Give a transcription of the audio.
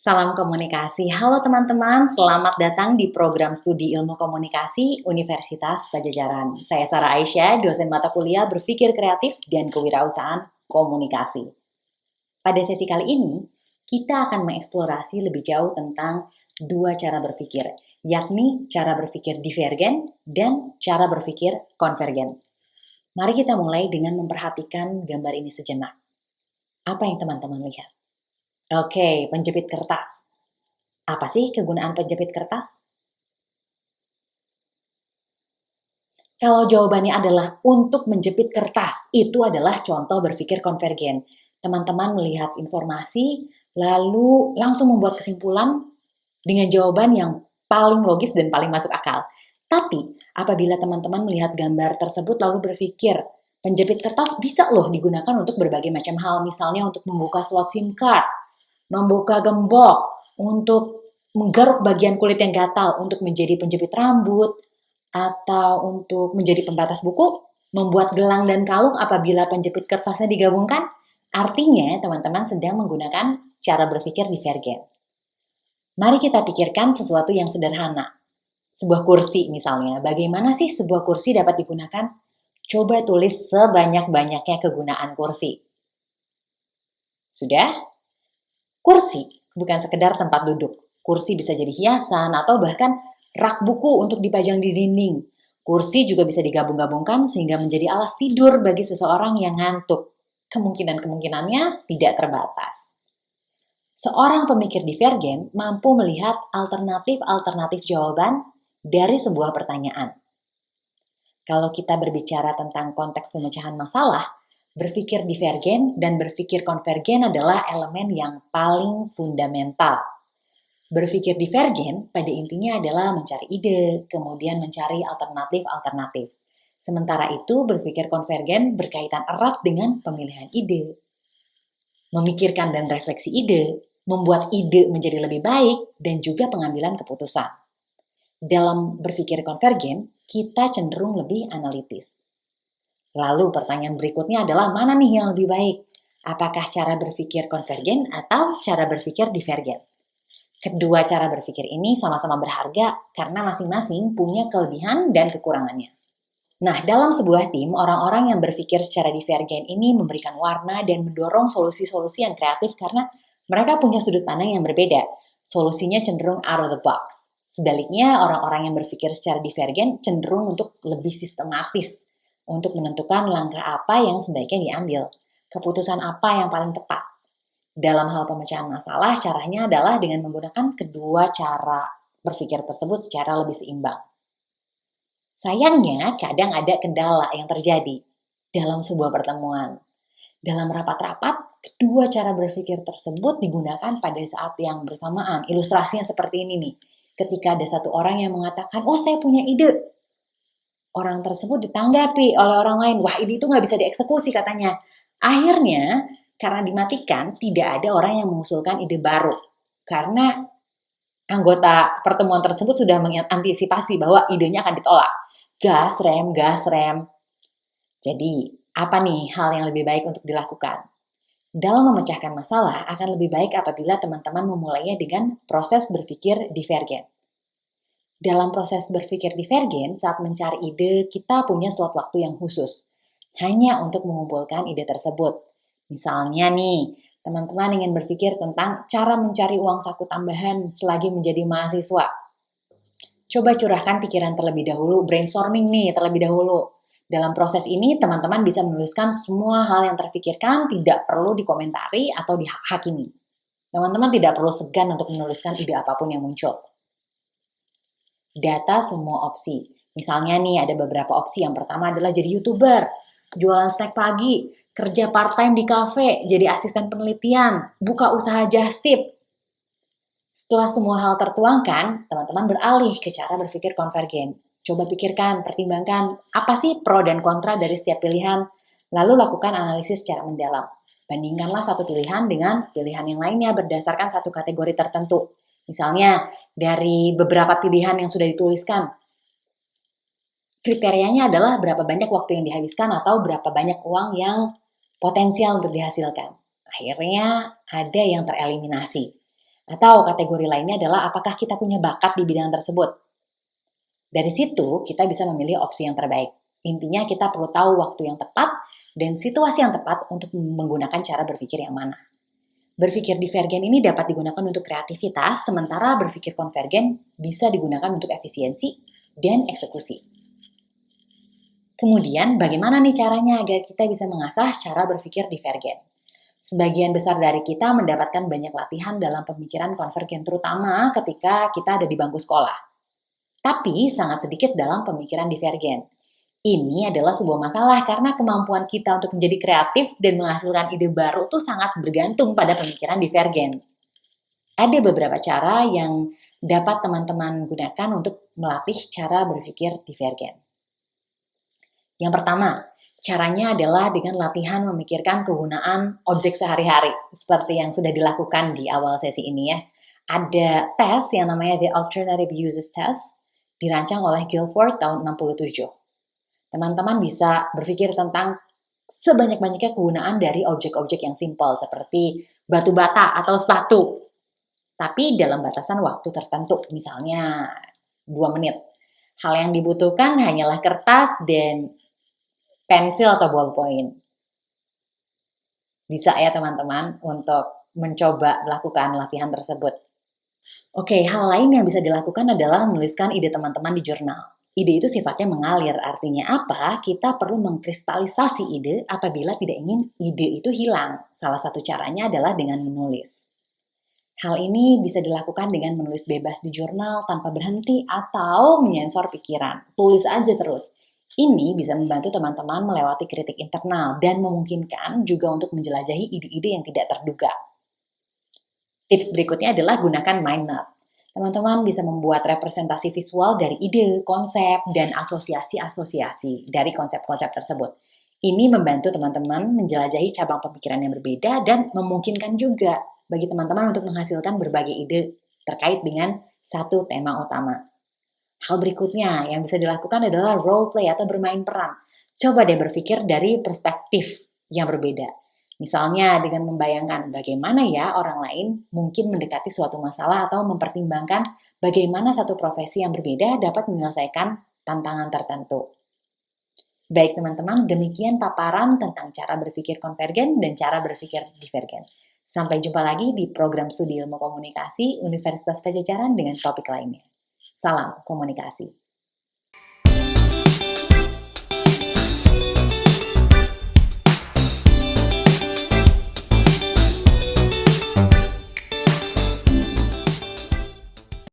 Salam komunikasi. Halo teman-teman, selamat datang di program studi ilmu komunikasi Universitas Pajajaran. Saya Sarah Aisyah, dosen mata kuliah berpikir kreatif dan kewirausahaan komunikasi. Pada sesi kali ini, kita akan mengeksplorasi lebih jauh tentang dua cara berpikir, yakni cara berpikir divergen dan cara berpikir konvergen. Mari kita mulai dengan memperhatikan gambar ini sejenak. Apa yang teman-teman lihat? Oke, penjepit kertas. Apa sih kegunaan penjepit kertas? Kalau jawabannya adalah untuk menjepit kertas, itu adalah contoh berpikir konvergen. Teman-teman melihat informasi, lalu langsung membuat kesimpulan dengan jawaban yang paling logis dan paling masuk akal. Tapi, apabila teman-teman melihat gambar tersebut lalu berpikir, penjepit kertas bisa loh digunakan untuk berbagai macam hal, misalnya untuk membuka slot SIM card, membuka gembok, untuk menggaruk bagian kulit yang gatal untuk menjadi penjepit rambut, atau untuk menjadi pembatas buku, membuat gelang dan kalung apabila penjepit kertasnya digabungkan. Artinya, teman-teman sedang menggunakan cara berpikir divergen. Mari kita pikirkan sesuatu yang sederhana. Sebuah kursi misalnya, bagaimana sih sebuah kursi dapat digunakan? Coba tulis sebanyak-banyaknya kegunaan kursi. Sudah? Kursi bukan sekedar tempat duduk. Kursi bisa jadi hiasan atau bahkan rak buku untuk dipajang di dinding. Kursi juga bisa digabung-gabungkan sehingga menjadi alas tidur bagi seseorang yang ngantuk. Kemungkinan-kemungkinannya tidak terbatas. Seorang pemikir divergen mampu melihat alternatif-alternatif jawaban dari sebuah pertanyaan. Kalau kita berbicara tentang konteks pemecahan masalah, berpikir divergen dan berpikir konvergen adalah elemen yang paling fundamental. Berpikir divergen pada intinya adalah mencari ide, kemudian mencari alternatif-alternatif. Sementara itu, berpikir konvergen berkaitan erat dengan pemilihan ide. Memikirkan dan refleksi ide, membuat ide menjadi lebih baik, dan juga pengambilan keputusan. Dalam berpikir konvergen, kita cenderung lebih analitis. Lalu pertanyaan berikutnya adalah mana nih yang lebih baik? Apakah cara berpikir konvergen atau cara berpikir divergen? Kedua cara berpikir ini sama-sama berharga karena masing-masing punya kelebihan dan kekurangannya. Nah, dalam sebuah tim, orang-orang yang berpikir secara divergen ini memberikan warna dan mendorong solusi-solusi yang kreatif karena mereka punya sudut pandang yang berbeda. Solusinya cenderung out of the box. Sebaliknya, orang-orang yang berpikir secara divergen cenderung untuk lebih sistematis, untuk menentukan langkah apa yang sebaiknya diambil, keputusan apa yang paling tepat. Dalam hal pemecahan masalah, caranya adalah dengan menggunakan kedua cara berpikir tersebut secara lebih seimbang. Sayangnya, kadang ada kendala yang terjadi dalam sebuah pertemuan. Dalam rapat-rapat, kedua cara berpikir tersebut digunakan pada saat yang bersamaan. Ilustrasinya seperti ini nih. Ketika ada satu orang yang mengatakan, oh saya punya ide. Orang tersebut ditanggapi oleh orang lain, wah ide itu nggak bisa dieksekusi katanya. Akhirnya, karena dimatikan, tidak ada orang yang mengusulkan ide baru. Karena anggota pertemuan tersebut sudah mengantisipasi bahwa idenya akan ditolak. Gas rem. Jadi, apa nih hal yang lebih baik untuk dilakukan? Dalam memecahkan masalah, akan lebih baik apabila teman-teman memulainya dengan proses berpikir divergen. Dalam proses berpikir divergen, saat mencari ide, kita punya slot waktu yang khusus. Hanya untuk mengumpulkan ide tersebut. Misalnya nih, teman-teman ingin berpikir tentang cara mencari uang saku tambahan selagi menjadi mahasiswa. Coba curahkan pikiran terlebih dahulu, brainstorming nih terlebih dahulu. Dalam proses ini, teman-teman bisa menuliskan semua hal yang terfikirkan, tidak perlu dikomentari atau dihakimi. Teman-teman tidak perlu segan untuk menuliskan ide apapun yang muncul. Data semua opsi. Misalnya nih ada beberapa opsi. Yang pertama adalah jadi YouTuber, jualan snack pagi, kerja part-time di kafe, jadi asisten penelitian, buka usaha just tip. Setelah semua hal tertuangkan, teman-teman beralih ke cara berpikir konvergen. Coba pikirkan, pertimbangkan apa sih pro dan kontra dari setiap pilihan, lalu lakukan analisis secara mendalam. Bandingkanlah satu pilihan dengan pilihan yang lainnya berdasarkan satu kategori tertentu. Misalnya, dari beberapa pilihan yang sudah dituliskan, kriterianya adalah berapa banyak waktu yang dihabiskan atau berapa banyak uang yang potensial untuk dihasilkan. Akhirnya, ada yang tereliminasi. Atau kategori lainnya adalah apakah kita punya bakat di bidang tersebut. Dari situ kita bisa memilih opsi yang terbaik. Intinya kita perlu tahu waktu yang tepat dan situasi yang tepat untuk menggunakan cara berpikir yang mana. Berpikir divergen ini dapat digunakan untuk kreativitas, sementara berpikir konvergen bisa digunakan untuk efisiensi dan eksekusi. Kemudian, bagaimana nih caranya agar kita bisa mengasah cara berpikir divergen? Sebagian besar dari kita mendapatkan banyak latihan dalam pemikiran konvergen, terutama ketika kita ada di bangku sekolah. Tapi sangat sedikit dalam pemikiran divergen. Ini adalah sebuah masalah karena kemampuan kita untuk menjadi kreatif dan menghasilkan ide baru itu sangat bergantung pada pemikiran divergen. Ada beberapa cara yang dapat teman-teman gunakan untuk melatih cara berpikir divergen. Yang pertama, caranya adalah dengan latihan memikirkan kegunaan objek sehari-hari, seperti yang sudah dilakukan di awal sesi ini ya. Ada tes yang namanya The Alternative Uses Test, dirancang oleh Guilford tahun 67. Teman-teman bisa berpikir tentang sebanyak-banyaknya kegunaan dari objek-objek yang simpel seperti batu bata atau sepatu. Tapi dalam batasan waktu tertentu, misalnya 2 menit. Hal yang dibutuhkan hanyalah kertas dan pensil atau ballpoint. Bisa ya teman-teman untuk mencoba melakukan latihan tersebut. Oke, hal lain yang bisa dilakukan adalah menuliskan ide teman-teman di jurnal. Ide itu sifatnya mengalir, artinya apa? Kita perlu mengkristalisasi ide apabila tidak ingin ide itu hilang. Salah satu caranya adalah dengan menulis. Hal ini bisa dilakukan dengan menulis bebas di jurnal tanpa berhenti atau menyensor pikiran. Tulis aja terus. Ini bisa membantu teman-teman melewati kritik internal dan memungkinkan juga untuk menjelajahi ide-ide yang tidak terduga. Tips berikutnya adalah gunakan mind map. Teman-teman bisa membuat representasi visual dari ide, konsep, dan asosiasi-asosiasi dari konsep-konsep tersebut. Ini membantu teman-teman menjelajahi cabang pemikiran yang berbeda dan memungkinkan juga bagi teman-teman untuk menghasilkan berbagai ide terkait dengan satu tema utama. Hal berikutnya yang bisa dilakukan adalah role play atau bermain peran. Coba deh berpikir dari perspektif yang berbeda. Misalnya dengan membayangkan bagaimana ya orang lain mungkin mendekati suatu masalah atau mempertimbangkan bagaimana satu profesi yang berbeda dapat menyelesaikan tantangan tertentu. Baik teman-teman, demikian paparan tentang cara berpikir konvergen dan cara berpikir divergen. Sampai jumpa lagi di program studi ilmu komunikasi Universitas Pajajaran dengan topik lainnya. Salam komunikasi.